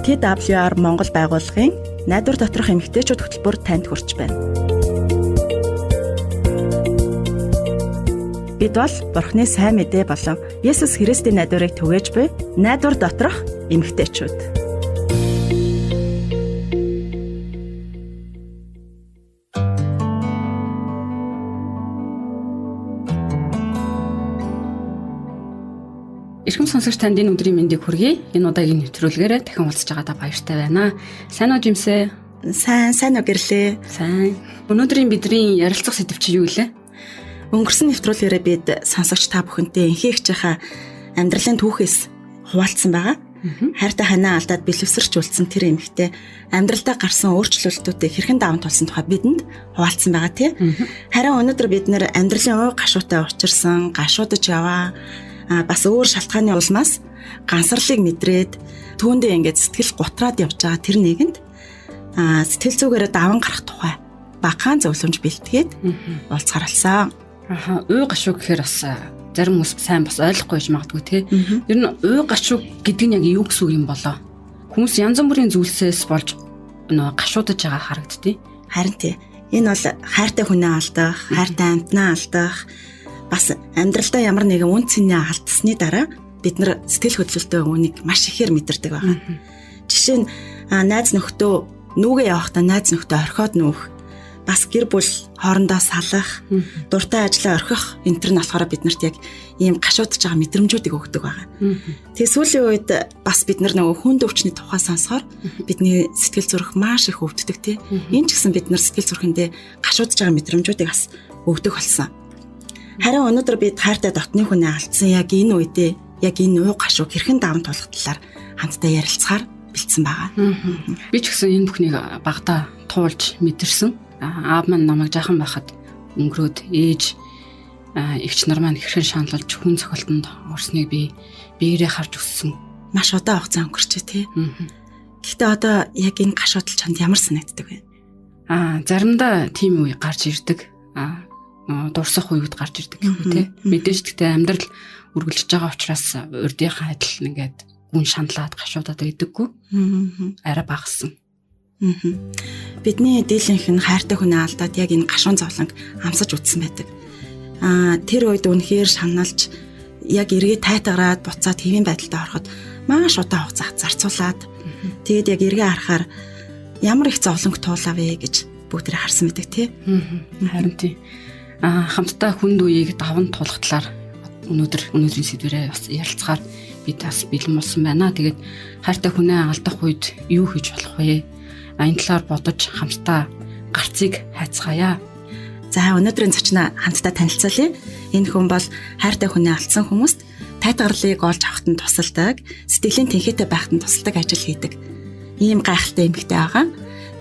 TWR Монгол байгууллагын найдвар доторх эмэгтэйчүүд хөтөлбөр танд хүрч байна. Бид бол Бурхны сайн мэдээ болон Есүс Христийн найдварыг түгээж буй найдвар доторх эмэгтэйчүүд. Эрхэм сонсогч танд энэ өдрийн мэндийг хүргэе. Энэ удаагийн нэвтрүүлгээр дахин уулзж байгаадаа баяртай байна. Сайн уу Жимсээ? Сайн уу гэрлээ. Сайн. Өнөөдрийн бидний ярилцах сэдэв чи юу вэ? Өнгөрсөн нэвтрүүлгээрээ бид сонсогч та бүхэнтэй энхий эхчийнхаа амьдралын түүхээс хуваалцсан байгаа. Хайртай ханаа алдаад бэлэвсэрч үлдсэн тэр эмэгтэй амьдралдаа гарсан өөрчлөлтүүдийг хэрхэн даван тулсан тухай бидэнд хуваалцсан байгаа тий. Харин өнөөдөр бид нэр амьдралын уур гашуутай учирсан, гашуудж яваа бас өөр шалтгааны улмаас гансарлыг мэдрээд түүндээ ингээд сэтгэл гутраад явж байгаа тэр нэгэнд сэтгэл зүгээрээ даван гарах тухай багахан зөвлөмж бэлтгээд уулзгааралсан. Уй гашуу гэхээр бас зарим хүмүүс сайн бас ойлгохгүй байж магадгүй тий. Ер нь уй гашуу гэдэг нь яг юу гэсэн үг юм болоо? Хүмүүс янз бүрийн зүйлсээс болж нөгөө гашуудж байгаа харагдтыг. Харин тий. Энэ бол хайртай хүнээ алдах, хайртай амтнаа алдах, бас амьдралдаа ямар нэгэн үн цэнээ алдсны дараа бид нар сэтгэл хөдлөлтөө үнийг маш ихээр мэдэрдэг байгаа. Жишээ нь найз нөхдөө нүгэ явахдаа найз нөхдөө орхиод нүүх, бас гэр бүл хоорондоо салах, дуртай ажлаа орхих энэ төр нь болохоор биднэрт яг ийм гашуудж байгаа мэдрэмжүүдийг өгдөг байгаа. Тэгээ сүүлийн үед бас бид нар нөгөө хүнд өвчний тухай сонсохоор бидний сэтгэл зүрх маш их өвддөг тий. Энэ ч гэсэн бид нар сэтгэл зүрхэндээ гашуудж байгаа мэдрэмжүүдийг бас өгдөг болсон. Харин өнөөдөр бид хайртай дотны хүнээ алдсан яг энэ үедээ яг энэ уу гашуу хэрхэн даван тулах талаар хамтдаа ярилцахаар бэлдсэн байгаа. Би ч гэсэн энэ бүхнийг багтаа туулж мэдэрсэн. Аав маань намайг жаахан байхад өнгөрөөд ээж эгч нар маань хэрхэн шаналж хүн цохилтонд орсныг би биеэрээ харж өссөн. Маш удаан хугацаа өнгөрчээ тий. Гэхдээ одоо яг энэ гашуудл чанд ямар санагддаг вэ? Заримдаа тийм үе гарч ирдэг. Дурсах үед гарч ирдэг гэх үү те. Мэдээж гэхдээ амьдрал үргэлжлэж байгаа учраас урдынхаа адил ингээд гүн шаналаад гашуудаад байдаггүй. Арай багассан. Бидний дийлэнх нь хайртай хүнээ алдаад яг энэ гашуун зовлонг амсаж үтсэн байдаг. Тэр үед үнэхээр шаналж яг эргээ тайтгараад буцаад хэвийн байдалд ороход маш удаан хугацаа зарцуулаад тэгээд яг эргээ харахаар ямар их зовлонг туулаа вэ гэж бүгдээ харсан байдаг тий. Харин тий. Хамтдаа хүнд үеийг даван тулах талаар өнөөдрийн сэдвэрээ бас ярилцахаар бид бас бэлэн болсон байна. Тэгээд хайртай хүнээ алдах үед юу хийж болох вэ? Энэ талаар бодож хамтдаа гарцыг хайцгаая. За өнөөдрийн зочноо хамтдаа танилцуулъя. Энэ хүн бол хайртай хүнээ алдсан хүмүүст тайтгарлыг олж авахт нь тусалдаг, сэтгэлийн тэнхээтэй байхад нь тусалдаг ажил хийдэг. Ийм гайхалтай эмэгтэй байгаа.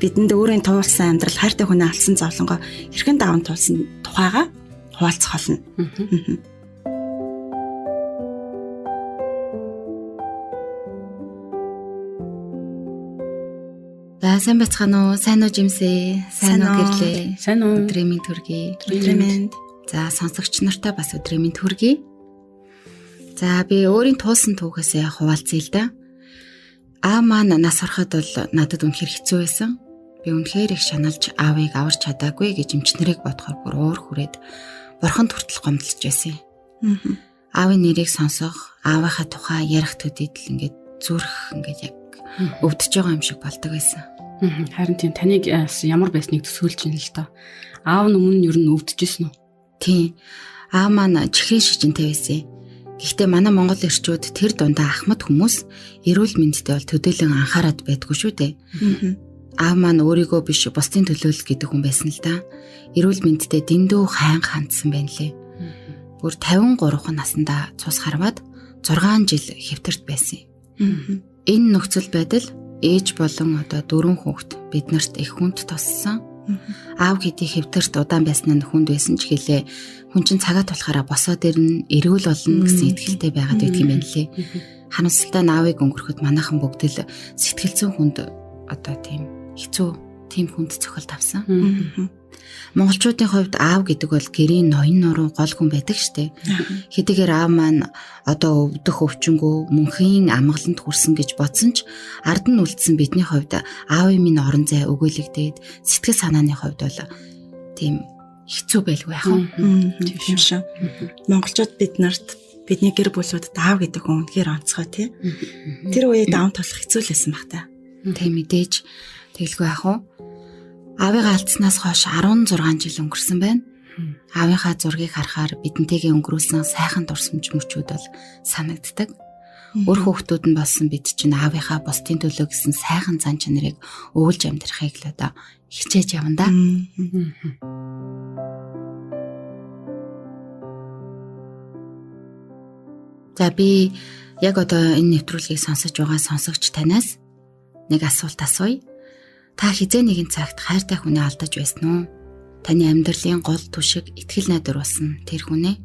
Бидэнд өөрийн туулсан амьдрал хайртай хүнээ алдсан зовлонгоо хэрхэн даван туулсан тухайга хуваалцах болно. За сайн бацгаана уу? Сайн уу Жимсээ? Сайн уу гэрлээ? Сайн уу? Өдрийн мэнд хүргэе. Өдрийн мэнд. За сонсогч нартай бас өдрийн мэнд хүргэе. За би өөрийн туулсан түүхээсээ хуваалцъя л да. Маань нас ороход бол надад үнэхээр хэцүү байсан. Би үнэхээр их шаналж аавыг аварч чадаагүй гэж эмчнэрийг бодохоор бүр уур хүрээд бурханд хүртэл гомдлож байсан юм. Аавын нэрийг сонсох, аавынхаа тухай ярих төдийд л ингээд зүрх ингээд яг өвдөж байгаа юм шиг болдог байсан. Харин тийм таныг ямар байсныг төсөөлж ин л доо. Аав нь өмнө нь ер нь өвдөжсэн үү? Тийм. Аав маань чихрийн шижинтэй байсан. Гэхдээ манай монгол эрчүүд тэр дундаа ахмад хүмүүс эрүүл мэндэд бол төдийлөн анхаарат байдгүй шүү дээ. Аав маань өөрийгөө биш бусдын төлөөлөл гэдэг хүн байсан л да. Эрүүл мэндэд дэндүү хайнга хандсан байна лээ. Бүр 53 наснда цус харваад 6 жил хэвтэрт байсан. Энэ нөхцөл байдал ээж болон одоо 4 хүүхэд биднэрт их хүнд туссан. Аав хэдий хэвтэрт удаан байснаа хүнд байсан ч гэлээ хүн чинь цагаат болохоор босоод ирнэ, эрүүл болно гэсэн итгэлтэй байгаад байдаг юм байна лээ. Харамсалтай наавыг өнгөрөхөд манайхан бүгд л сэтгэл зүйн хүнд одоо тийм хэцүү тийм хүнд цохилт авсан. Монголчуудын хувьд аав гэдэг бол гэрийн ноён нуруу гол хүн байдаг штэ. Хэдийгээр аав маань одоо өвдөх өвчнгөө мөнхийн амгаланд хүрсэн гэж бодсон ч ард нь үлдсэн бидний хувьд аавын минь орон зай өгөөлөгдөөд сэтгэл санааны хувьд бол тийм хэцүү байлгүй яах вэ? Тийм шүү. Монголчууд бидний гэр бүлүүдэд аав гэдэг хүн үнэхээр онцгой тий. Тэр үеийг даван туулах хэцүү л байсан баг та. Тийм мэдээж тэгэлгүй яах вэ? Аавыгаа алдснаас хойш 16 жил өнгөрсөн байна. Аавынхаа зургийг харахаар бидэнтэйгээ өнгөрүүлсэн сайхан дурсамж мөчүүд бол санагддаг. Өр хүүхдүүд нь болсон бид чинь аавынхаа бусдын төлөө гэсэн сайхан зан чанарыг өвлж амьдрахыг л одоо хичээж явна да. За би яг одоо энэ нэвтрүүлгийг сонсож байгаа сонсогч танаас нэг асуулт асууя. Та хизээ нэгэн цагт хайртай хүнээ алдаж байсан уу? Таны амьдралын гол түшиг итгэл найдвар болсон тэр хүнээ.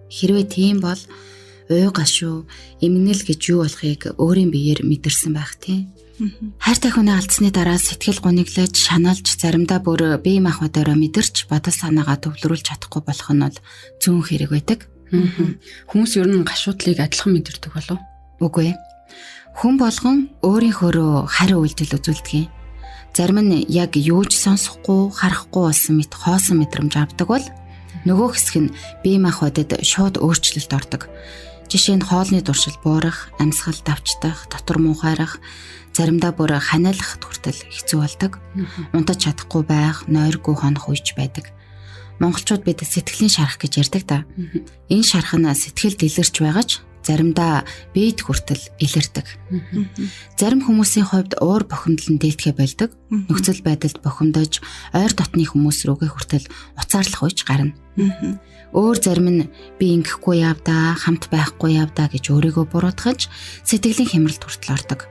Хэрвээ тийм бол уй гашуу эмгэнэл гэж юу болохыг өөрийн биеэр мэдэрсэн байх тийм. Хайртай хүнээ алдсны дараа сэтгэл гуниглаж, шаналж, заримдаа бүр бие махбодороо мэдэрч бодол санаагаа төвлөрүүлж чадахгүй болох нь бол зүүн хэрэг байдаг. Хүмүүс ер нь гашуудлыг адилхан мэдэрдэг болов? Үгүй ээ. Хүн болгон өөрийнхөө хариу үйлдэл үзүүлдэг. Зарим нь яг юу ч сонсохгүй, харахгүй болсон мэт хоосон мэдрэмж авдаг бол нөгөө хэсэг нь бие махбодод шууд өөрчлөлт ордог. Жишээ нь хоолны дуршил буурах, амьсгал давчдах, дотор муухайрах, заримдаа бүр ханиалгахад хүртэл хэцүү болдог. Унтаж чадахгүй байх, нойргүй хонох үеч байдаг. Монголчууд бид сэтгэлийн шарах гэж ярьдаг та. Энэ шарах нь сэтгэл дэлгэрч байгаа ч заримдаа биед хүртэл илэрдэг. Зарим хүмүүсийн хувьд уур бухимдал нь дээлтгэ болдог. Нөхцөл байдалд бухимдаж, ойр дотны хүмүүс рүүгээ хүртэл уцаарлах үеч гарна. Өөр зарим нь би ингэхгүй явдаа, хамт байхгүй явдаа гэж өөрийгөө буруутгаж сэтгэлийн хямралд хүртэл ордог.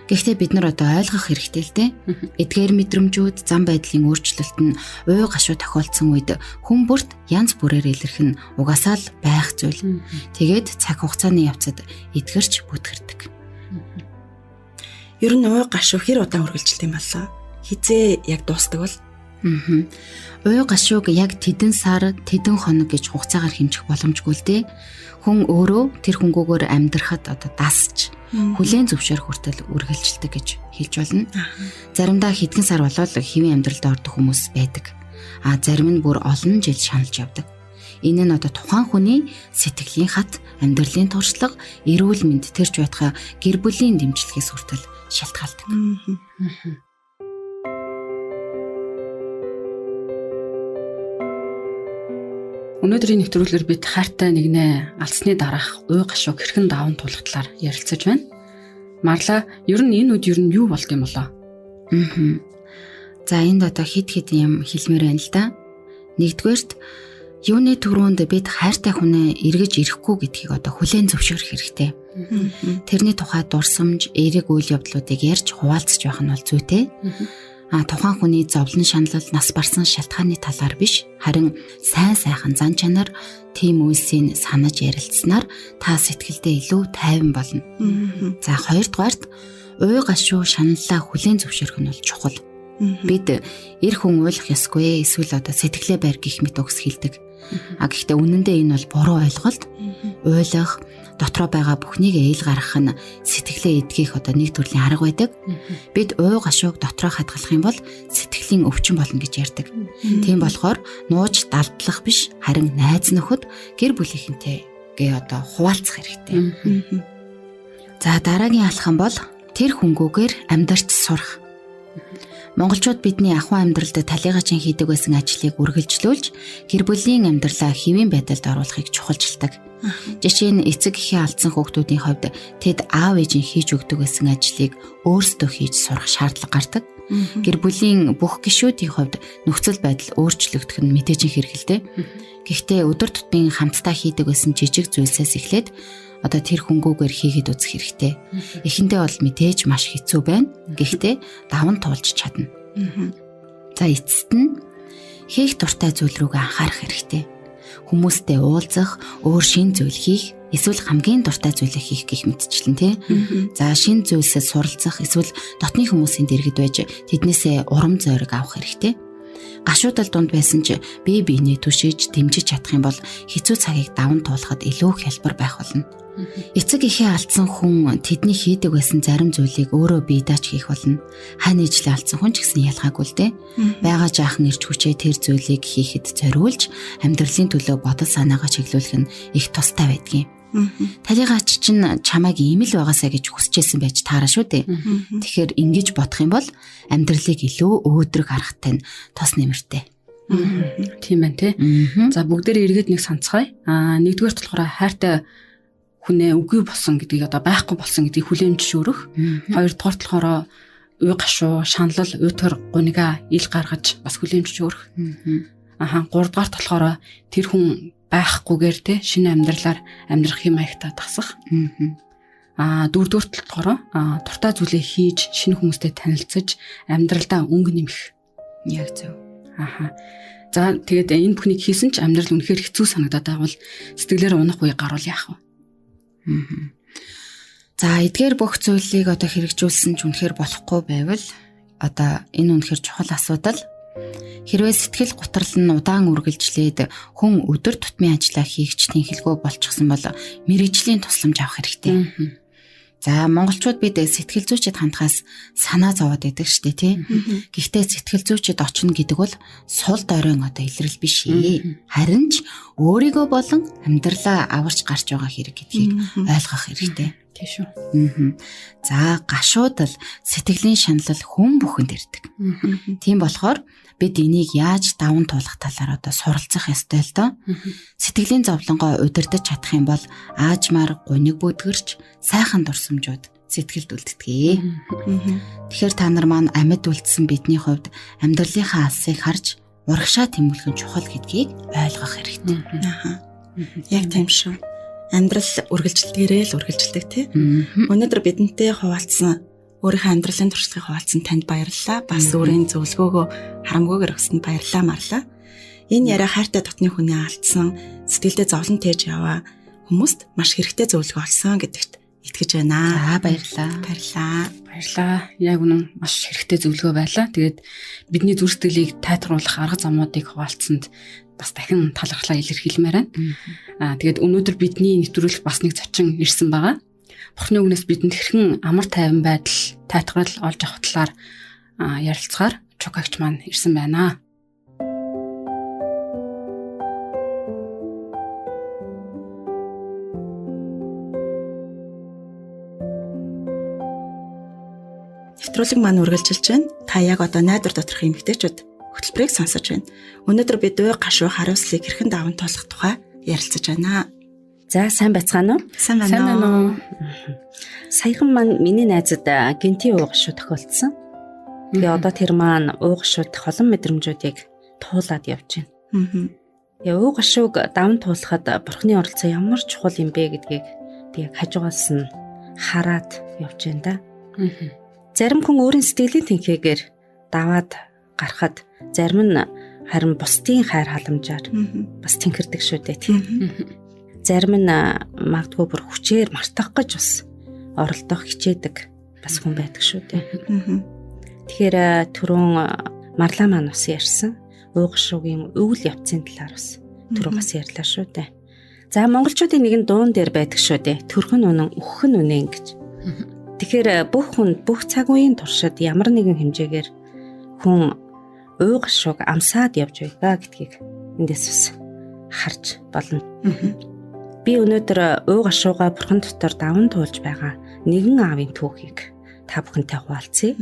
Гэхдээ бид нар одоо ойлгох хэрэгтэй л дээ. Эдгээр мэдрэмжүүд, зам байдлын өөрчлөлт нь уй гашуу тохиолдсон үед хүн бүрт янз бүрээр илэрх нь угаасаа л байх зүйл. Тэгээд цаг хугацааны явцад эдгэрч бүтгэрдэг. Ер нь уй гашуу хэр удаан үргэлжилт юм болоо? Хизээ яг дуустдаг бол? Уй гашууг яг тэдэн сар, тэдэн хоног гэж хугацаагаар хэмжих боломжгүй л дээ. Хүн өөрөө тэр хөнгөөгөөр амьдрахад одоо дасч, хүлээн зөвшөөрөх хүртэл үргэлжилдэг гэж хэлж болно. Заримдаа хэдхэн сар болоод хэвийн амьдралд ордог хүмүүс байдаг. Зарим нь бүр олон жил шаналж явдаг. Энэ нь одоо тухайн хүний сэтгэлийн хат, амьдралын туршлага, эрүүл мэнд тэрч байтугай гэр бүлийн дэмжлэгээс хүртэл шалтгаалдаг. Өнөөдрийн нэвтрүүлгээр бид хайртай нэгнээ алдсны дараах уй гашууг хэрхэн даван туулах талаар ярилцаж байна. Марла, ер нь энэ үед ер нь юу болд юм болоо? За энд одоо хид юм хэлмээр байна л да. Нэгдүгээрт юуны түрүүнд бид хайртай хүнээ эргэж ирэхгүй гэдгийг одоо хүлээн зөвшөөрөх хэрэгтэй. Тэрний тухай дурсамж, эерэг үйл явдлуудыг ярьж хуваалцж байх нь бол зүйтэй. Тухайн хүний зовлон шаналл, нас барсан шалтгааны талаар биш, харин сайн сайхан зан чанар, тийм үйлсийг санаж ярилцсанаар та сэтгэлдээ илүү тайван болно. За хоёрдугаарт уй гашуу шаналлаа хүлээн зөвшөөрөх нь бол чухал. Бид эр хүн ойлгох ёсгүй, эсвэл одоо сэтгэлээ байр гэх мэт үгс хэлдэг. Гэхдээ үнэндээ энэ бол буруу ойлголт. Ойлгох, дотроо байгаа бүхнийг ээл гаргах нь сэтгэлээ эдгэх одоо нэг төрлийн арга байдаг. Бид уй гашууг дотроо хадгалах юм бол сэтгэлийн өвчин болно гэж ярьдаг. Тийм болохоор нууж далдлах биш, харин найз нөхөд гэр бүлийнхэнтэйгээ одоо хуваалцах хэрэгтэй. За дараагийн алхам бол тэр хөнгөөгөр амьдарч сурах. Монголчууд бидний ахуйн амьдралд талигачин хийдэг байсан ажлыг үргэлжлүүлж гэр бүлийн амьдралаа хэвийн байдалд оруулахыг чухалчилдаг. Жишээ нь эцэг эхийн алдсан хүүхдүүдийн хувьд тэд аав ээж нь хийж өгдөг байсан ажлыг өөрсдөө хийж сурах шаардлага гардаг. Гэр бүлийн бүх гишүүдийн хувьд нөхцөл байдал өөрчлөгдөх нь мэдээж хэрэгэлтэй. Гэхдээ өдөр тутмын хамтдаа хийдэг байсан жижиг зүйлсээс эхлээд одоо тэр хөнгөөгөр хийгээд үзэх хэрэгтэй. Эхэндээ бол мэдээж маш хэцүү байна. Гэхдээ даван туулж чадна. За эцэст нь хийх дуртай зүйл рүүгээ анхаарах хэрэгтэй. Хүмүүстэй уулзах, өөр шин зүйл хийх, эсвэл хамгийн дуртай зүйлээ хийх гэх мэтчлэн тий. За шин зүйлсээ суралцах, эсвэл дотны хүмүүсийн дэргэд байж тэднээсээ урам зориг авах хэрэгтэй. Гашуудал дунд байсан ч бие биенээ түшиж дэмжиж чадах юм бол хэцүү цагийг даван туулахад илүү хялбар байх болно. Эцэг эхээ алдсан хүн тэдний хийдэг байсан зарим зүйлийг өөрөө бие дааж хийх болно. Хань ижлээ алдсан хүн ч гэсэн ялгаагүй л дээ. Бага жаахан ирж хүчээ тэр зүйлийг хийхэд зориулж амьдралын төлөө бодол санаагаа чиглүүлэх нь их тустай байдгийн. Талигаач чинь чамайг ийм л байгаасаа гэж хүсэжсэн байж таараа шүү дээ. Тэгэхээр ингэж бодох юм бол амьдралыг илүү өөдрөг харахтай нь тос нэмэртэй. Тийм байна тий. За бүгдээр эргээд нэг санацгаая. Нэгдүгээр болохоор хайртай хүнээ үгүй болсон гэдгийг одоо байхгүй болсон гэдгийг хүлээмж шүүрэх. Хоёрдугаар болохоор уй гашуу, шаналл, уйтар гунига ил гаргаж бас хүлээмж шүүрэх. Гуравдугаар болохоор тэр хүн байхгүйгээр те шинэ амьдралаар амьдрах юм аягтаа тасах. Дөрөвдүгээр болохоор дуртай зүйлээ хийж шинэ хүмүүстэй танилцаж амьдралдаа өнгө нэмэх. Яг зөв. За тэгээд энэ бүхнийг хийсэн ч амьдрал үнэхээр хэцүү санагдаад байвал сэтгэлээр унах үе гарвал яах вэ? За эдгээр бүх зүйлийг одоо хэрэгжүүлсэн ч үнэхээр болохгүй байвал одоо энэ үнэхээр чухал асуудал. Хэрвээ сэтгэл гутрал нь удаан үргэлжлээд хүн өдөр тутмын ажлаа хийх ч тэнхэлгүй болчихсон бол мэргэжлийн тусламж авах хэрэгтэй. За монголчууд бид сэтгэл зүйчэд хандхаас санаа зовоод байдаг шүү дээ тий. Гэхдээ сэтгэл зүйчэд очно гэдэг бол сул доройн одоо илрэл биш ээ. Харин ч өөрийгөө болон амьдралаа аварч гарч байгаа хэрэг гэдгийг ойлгох хэрэгтэй. Тийм шүү. За гашуудал сэтгэлийн шаналл хүн бүхэнд ирдэг. Тийм болохоор бид энийг яаж даван туулах талаар одоо суралцах ёстой л доо. Сэтгэлийн зовлонгоо удирдах чадах юм бол аажмаар гуниг бүдгэрч сайхан дурсамжууд сэтгэлд үлддэг. Тэгэхээр та нар маань амьд үлдсэн бидний хувьд амьдралынхаа алсыг харж урагшаа тэмүүлэх нь чухал гэдгийг ойлгох хэрэгтэй. Яг тийм шүү. Амьдрал үргэлжилдгээрээ л үргэлжилдэг тий. Өнөөдөр бидэнтэй хуваалцсан өөрийнхөө амьдралын туршлагыг хуваалцсан танд баярлалаа. Бас өөрийн зөвлөгөөгөө харамгүйгээр өгсөнд баярлалаа марлаа. Энэ яриа хайртай дотны хүний алдсан сэтгэлдээ зовлон тээж яваа хүмүүст маш хэрэгтэй зөвлөгөө олсон гэдэгт итгэж байна. Баярлалаа. Яг үнэн маш хэрэгтэй зөвлөгөө байлаа. Тэгээд бидний зүрх сэтгэлийг тайтгаруулах арга замуудыг хуваалцсанд бас дахин талархлаа илэрхийлмээр байна. Тэгээд өнөөдөр бидний нэвтрүүлэх бас нэг зочин ирсэн байгаа. Бурхны үгнээс бидэнд хэрхэн амар тайван байдал, тайтгарал олж авах талаар ярилцахаар Чукагч маань ирсэн байна. Нэвтрүүлэг маань үргэлжилж байна. Та яг одоо найдвар доторх эмэгтэйчүүд хөтөлбөрийг сонсож байна. Өнөөдөр бид уй гашуу хариуцлыг хэрхэн даван туулах тухай ярилцаж байна. За сайн байцгаана уу? Сайн байна уу? Саяхан маань миний найзад гинти уй гашуу тохиолдсон. Тэгээ одоо тэр маань уй гашууд холон мэдрэмжүүдийг туулаад явж байна. Уй гашууг даван туулахад бурхны оролцоо ямар чухал юм бэ гэдгийг тэгээ хажуугаас нь хараад явж байна да. Зарим хүн өөрийн сэтгэлийн тэнхээгээр даваад гарахад зарим нь харин бусдын хайр халамжаар бас тэнхэрдэг шүү дээ тийм. Зарим нь магадгүй бүр хүчээр мартах гэж бас оролдох хичээдэг бас хүн байдаг шүү дээ. Тэгэхээр түрүүн Марлаа маань бас ярьсан. Уй гашуугийн өвөл явцын талаар бас түрүүн бас ярьлаа шүү дээ. За монголчуудын нэгэн дуун дээр байдаг шүү дээ. Төрхөн үнэн, өгөхөн үнэн гэж. Тэгэхээр бүх хүнд бүх цаг үеийн туршид ямар нэгэн хэмжээгээр хүн уй гашууг амсаад явж байгаа гэдгийг эндээс бас харж болно. Би өнөөдөр уй гашууга бурхан дотор даван туулж байгаа нэгэн аавын түүхийг та бүхэнтэй хуваалцъя.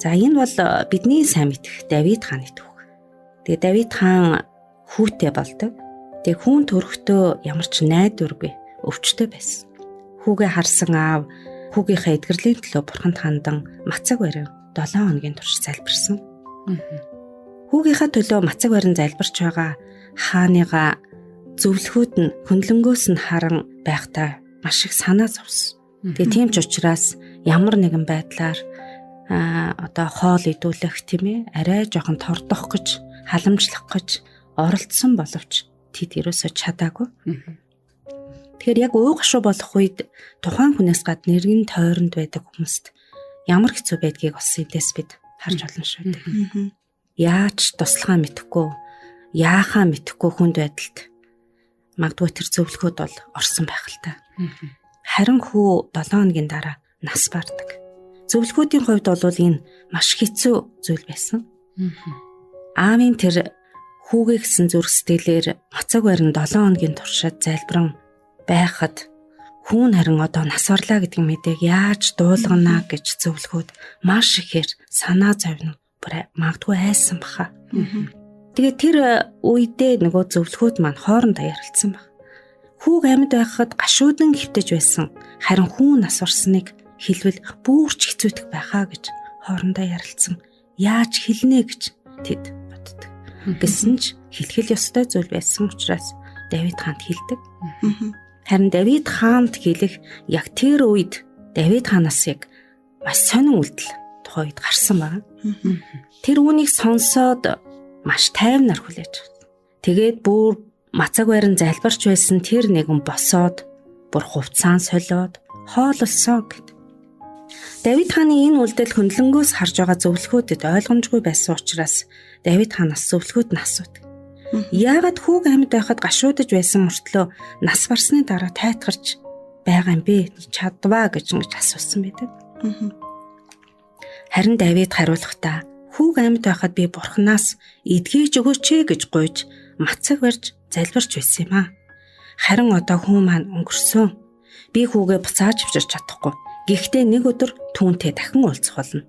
За энэ бол бидний сайн мэдэх Давид хааны түүх. Тэгээ Давид хаан хүүтэй болдог. Тэгээ хүүн төрөхдөө ямар ч найдваргүй өвчтөй байсан. Хүүгээ харсан аав хүүгийнхээ эдгэрлийн төлөө бурханд хандан мацаг барин 7 хоногийн турш залбирсан. Хүүгийнхээ төлөө мацаг барин залбирч байгаа хааныгаа зөвлөхүүд нь хөндлөнгөөс нь харан байхдаа маш их санаа зовсон. Тэгээ тийм ч учраас ямар нэгэн байдлаар одоо хоол идүүлэх тийм ээ арай жоохон тордох гэж халамжлах гэж оролдсон боловч тэд ерөөсөө чадаагүй. Тэгэхээр яг уй гашуу болох үед тухайн хүнээс гадна нэргэн тойронд байдаг хүмүүст ямар хэцүү байдгийг бас эндээс бид харж болно шүү дээ. яаж туслахаа мэдэхгүй, яахаа мэдэхгүй хүнд байдалд магадгүй тэр зөвлөхөд бол орсон байх л та. Харин хүү 7 хоногийн дараа нас бардаг. Зөвлөхүүдийн хувьд бол энэ маш хэцүү зүйл байсан. Аавын тэр хүүгээ гэсэн зүрх сэтгэлээр мацаг барин 7 хоногийн туршид залбиран байхад хүн харин одоо нас барлаа гэдэг мэдээг яаж дуулгана гэж зөвлөхүүд маш ихээр санаа зовно. Бүр магадгүй айсан баха. Тэгээд тэр үедээ нөгөө зөвлөхүүд маань хоорондоо ярилцсан баг. Хүүг амьд байхад гашуудан хөвтөж байсан. Харин хүн нас барсныг хэлвэл бүрч хэцүүдэх байхаа гэж хоорондоо ярилцсан. Яаж хэлнэ гэж тэд боддог. Гэсэн ч хэлхэл ёстой зүйл байсан учраас Давид хаанд хэлдэг. Харин Давид хаанд хэлэх яг тэр үед Давид хаанаас яг маш сонин үйлдэл тухайн үед гарсан байна. Тэр үүнийг сонсоод маш тайвнаар хүлээж авсан. Тэгээд бүр мацаг байран залбирч байсан тэр нэгэн босоод бүр хувцаан солиод хоололсон гэд. Давид хааны энэ үйлдэл хөндлөнгөөс харж байгаа зөвлөхүүдэд ойлгомжгүй байсан учраас Давид хаанаас зөвлөхүүд нь асуудаг. Яагаад хүүг амьд байхад гашуудж байсан мөртлөө нас барсны дараа тайтгарч байгаа юм бэ? Чадваа гэж ингэж асуусан байдаг. Харин Давид хариулахдаа хүүг амьд байхад би Бурханаас эдгэж өгөөч гэж гуйж мацаг барьж залбирч байсан юм аа. Харин одоо хүн маань өнгөрсөн. Би хүүгээ буцааж авчирч чадахгүй. Гэхдээ нэг өдөр түүнтэй дахин уулзах болно.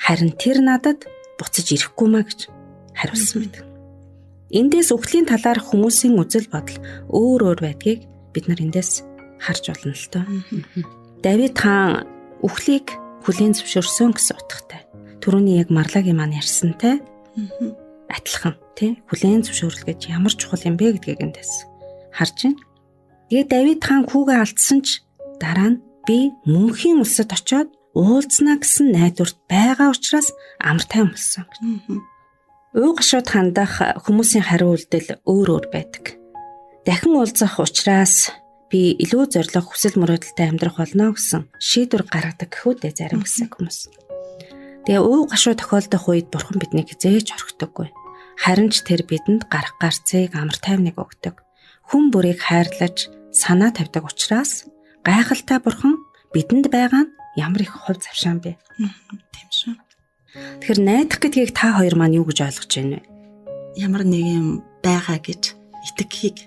Харин тэр надад буцаж ирэхгүй маа гэж хариулсан байдаг. Эндээс үхлийн талаар хүмүүсийн үзэл бодол өөр байдгийг бид нар эндээс харж болно л доо. Давид хаан үхлийг хүлээн зөвшөөрсөн гэсэн утгатай. Түрүүний яг Марлагийн маань ярьсантай адилхан тий хүлээн зөвшөөрөл гэж ямар чухал юм бэ гэдгийг эндээс харж байна. Тэгээд Давид хаан хүүгээ алдсан ч дараа нь би мөнхийн улсад очиод уулзнаа гэсэн найдварт байгаа учраас амар тайван болсон. Уу гашууд хандах хүмүүсийн хариу үйлдэл өөр байдаг. Дахин уулзах учраас би илүү зориг хүсэл мөрөөдөлтэй амьдрах болно гэсэн шийдвэр гаргадаг гэхүүдээ зарим хэсэг хүмүүс. Тэгээ уу гашуу тохиолдох үед бурхан биднийг хизээж орхидоггүй. Харин ч тэр бидэнд гарах гарцыг амар тайвныг өгдөг. Хүн бүрийг хайрлаж санаа тавьдаг учраас гайхалтай бурхан бидэнд байгаа нь ямар их хувь завшаан бэ? Тийм шүү. Тэгэхээр найдах гэдгийг та хоёр маань юу гэж ойлгож байна вэ? Ямар нэг юм байгаа гэж итгэхийг.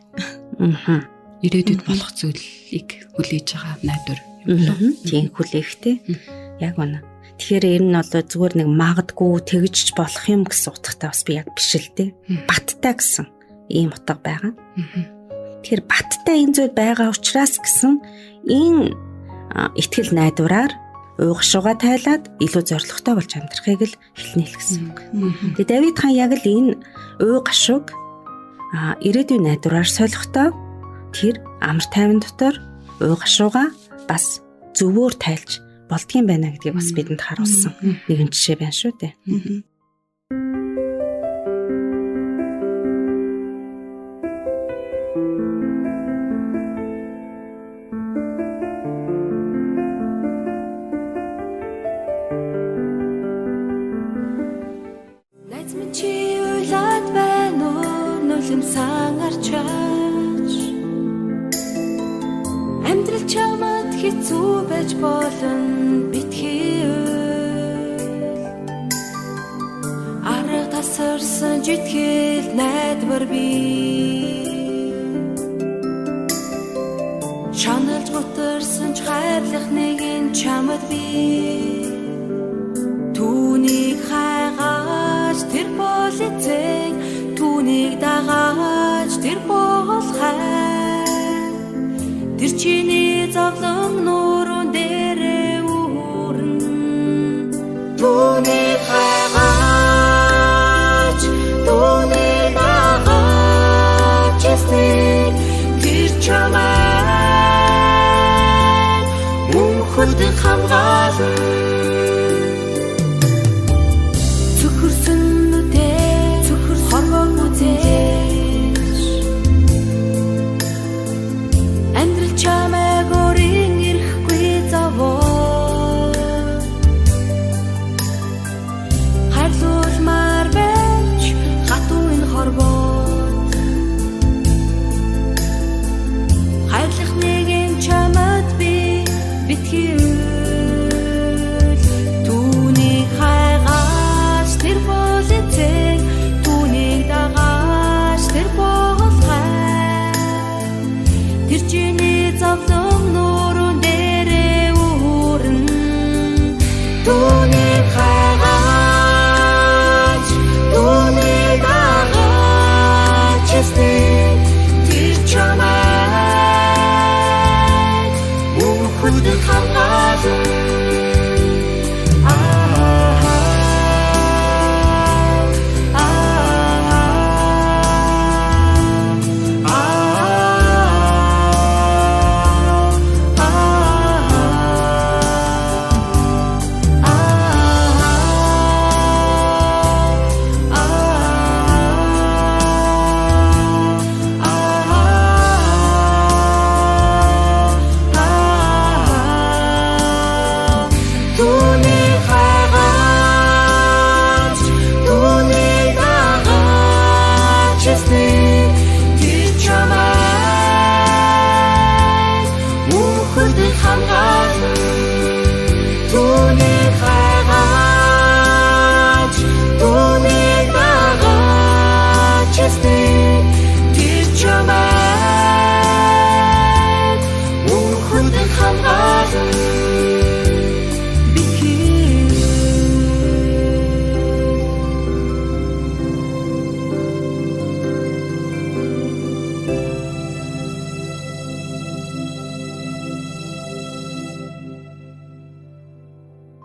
Ирээдүйд болох зүйлийг хүлээж байгаа найдвар юм болов уу? Тийм хүлээхтэй. Яг үнэ. Тэгэхээр энэ нь бол зүгээр нэг магадгүй тэгж болох юм гэсэн утгатай бас би яг биш л дээ. Баттай гэсэн ийм утга байгаа. Тэгэхээр баттай энэ зүйл байгаа учраас гэсэн энэ итгэл найдвараар уйгшууга тайлаад илүү зоригтой болж амьдрахыг л хэлнэ л гэсэн үг. Тэгээ Давид хаан яг л энэ уйгшууг ирээдүйн найдвараар солихдоо тэр амар тайван дотор уйгшууга бас зөвөөр тайлж болдгийм байна гэдгийг бас бидэнд харуулсан нэгэн жишээ байна шүү дээ. Амьдрал чамд хэцүү байж болно битгий арга тасарсан житгэл найдвар би шаналж гутарсан ч хайрлах нэгэн чамд би түүнийг хайгаач тэр болицэг түүнийг дагааж тэр болохай тэр чиний зовлон нуурын дээрээ үрэн түүнийг хайгаач түүнийг дагааж тэр чамайг мөнхөд хамгаална цөхөрсөн нүдээ хорвоо үзэж амьдрал чамайг өрийн ирэхгүй зовлон нуурын дээрээ үүрэн түүний хайгаач түүний дагаач эсний тэр чамайг бүхэлд хамгаална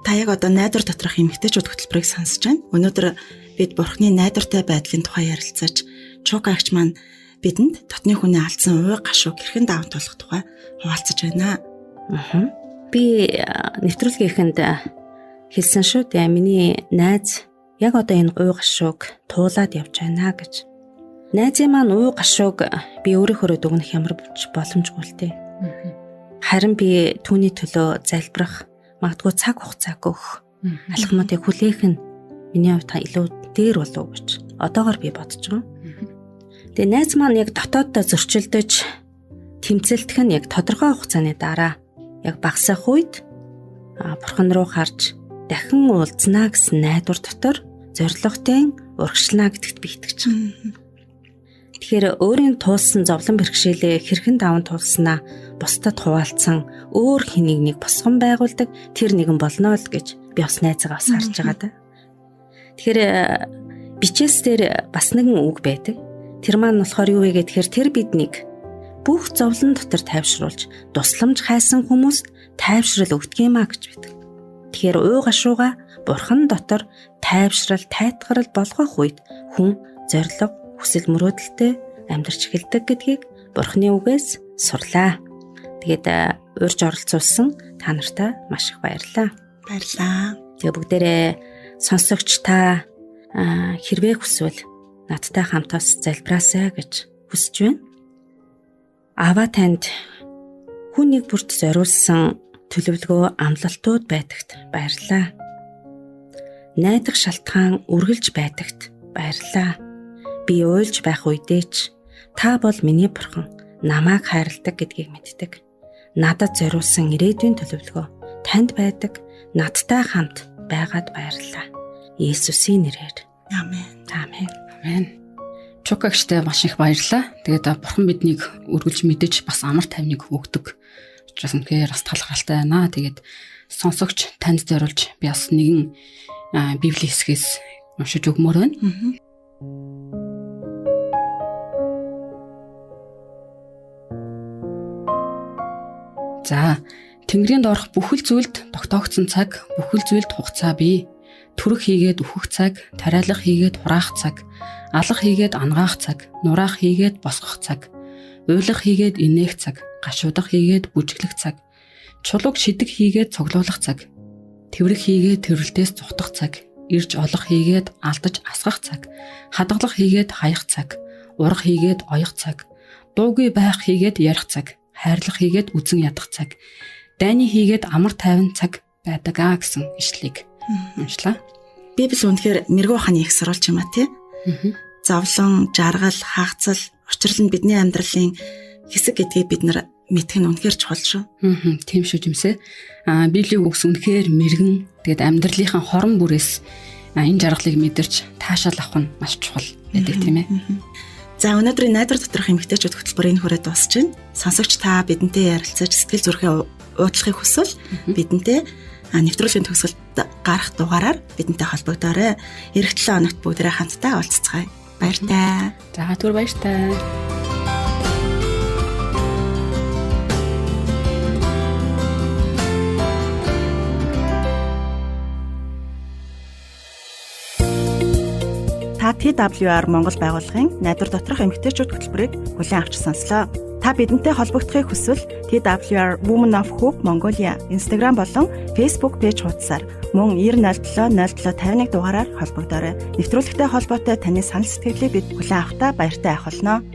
Та яг одоо найдвар доторх эмэгтэйчүүд хөтөлбөрийг сонсож байна. Өнөөдөр бид Бурхны найдвартай байдлын тухай ярилцаж, Чука агч маань бидэнд дотны хүний алдсан уй гашууг хэрхэн даван туулах тухай хуваалцаж байна. Би нэвтрүүлгийнхэнд хэлсэн шүү дээ. Миний найз яг одоо энэ уй гашууг туулаад явж байна гэж. Найзын маань уй гашууг би өөрийнхөө дүгнэх ямар боломжгүй л дээ. Харин би түүний төлөө залбирах, магадгүй цаг хугацааг өгөх алхмуудыг хүлээх нь миний хувьд илүү дээр болов гэж одоогоор би бодож байгаа. Тэгээ найз маань яг дотооддоо зөрчилдөж тэмцэлтэх нь яг тодорхой хугацааны дараа яг багасах үед Бурхан руу харж дахин уулзнаа гэсэн найдвар дотор зоригтой урагшлана гэдэгт би итгэж байгаа. Тэгэхээр өөрийн туулсан зовлон бэрхшээлээ хэрхэн даван туулснаа бусдад хуваалцсан өөр хэнийг нэг босгон байгуулдаг тэр нэгэн болно л гэж би бас найзаагаа бас харж байгаа да. Тэгэхээр бичээс дээр бас нэгэн үг байдаг. Тэр маань болохоор юу вэ гэхээр тэр биднийг бүх зовлон дотор тайвшруулж тусламж хайсан хүмүүст тайвшрал өгдөг юм а гэж байдаг. Тэгэхээр уй гашууга Бурхан дотор тайвшрал, тайтгарал болгох үед хүн зориг, хүсэл мөрөөдөлтэй амьдарч эхэлдэг гэдгийг Бурханы үгээс сурлаа. Тэгээд урьж оролцуулсан та нартай маш их баярлалаа. Баярлалаа. Тэгээ бүгдээрээ сонсогч та хэрвээ хүсвэл надтай хамтаас залбираасай гэж хүсэж байна. Аваа танд хүн нэг бүрт зориулсан төлөвлөгөө амлалтууд байдагт баярлалаа. Найдах шалтгаан үргэлж байдагт баярлалаа. Би уйлж байх үедээч та бол миний Бурхан, намайг хайрладаг гэдгийг мэддэг. Надад зориулсан ирээдүйн төлөвлөгөө танд байдаг. Надтай хамт байгаад баярлалаа. Есүсийн нэрээр. Амен. Амен. Амен. Чукагчтай маш их баярлалаа. Тэгээд Бурхан биднийг үргэлж мэдэж бас амар тайвныг өгдөг. Учираас үнэхээр бас талархалтай байна. Тэгээд сонсогч танд зориулж би бас нэгэн Библийн хэсгээс уншиж өгмөр байна. За, Тэнгэрийн доорх бүхэл зүйлд тогтоогдсон цаг, бүхэл зүйлд хугацаа бий. Түрэг хийгээд үхэх цаг, тариалах хийгээд хураах цаг, алах хийгээд ангаах цаг, нураах хийгээд босгох цаг, уйлах хийгээд инээх цаг, гашуудах хийгээд бүжиглэх цаг, чулууг шидэг хийгээд цоглуулах цаг, тэврэх хийгээд тэрвэлтээс зүхтах цаг, ирж олох хийгээд алдаж асгах цаг, хадгалах хийгээд хаях цаг, урах хийгээд оёх цаг, дуугүй байх хийгээд ярих цаг, хайрлах хийгээд үзэн ядах цаг, дайны хийгээд амар тайван цаг байдаг гэсэн ишлэгийг уншлаа. Библи үнэхээр мэрэгүү ухааны их сурвалж юм а тий. Зовлон, жаргал, хаагцал, учрал нь бидний амьдралын хэсэг гэдгийг бид нар мэдэх нь үнэхээр чухал шүү. Тийм шүү жимсээ. Библийн үгс үнэхээр мэрэгэн. Тэгээд амьдралынхаа хорон бүрээс энэ жаргалыг мэдэрч таашаал авах нь маш чухал байдаг тийм ээ. За өнөөдрийн найдвар доторх эмэгтэйчүүд хөтөлбөр энэ хүрээд дуусч байна. Сонсогч та бидэнтэй ярилцаж сэтгэл зүрхээ уудлахыг хүсвэл бидэнтэй нэвтрүүлгийн төгсгөлд гарах дугаараар бидэнтэй холбогдоорой. Эх 7 хоногт бүгдээрээ хамтдаа уулзцгаая. Баяртай. За түр баяртай. Та TWR Монгол байгууллагын найдвар доторх эмэгтэйчүүд хөтөлбөрийг хүлээн авч сонслоо. Та бидэнтэй холбогдохыг хүсвэл TWR Women of Hope Mongolia Instagram болон Facebook пэйж хуудасаар мөн 9070751 дугаараар холбогдоорой. Нэвтрүүлэгтэй холбоотой таны санал сэтгэлийг бид хүлээн авахдаа баяртай байх болно.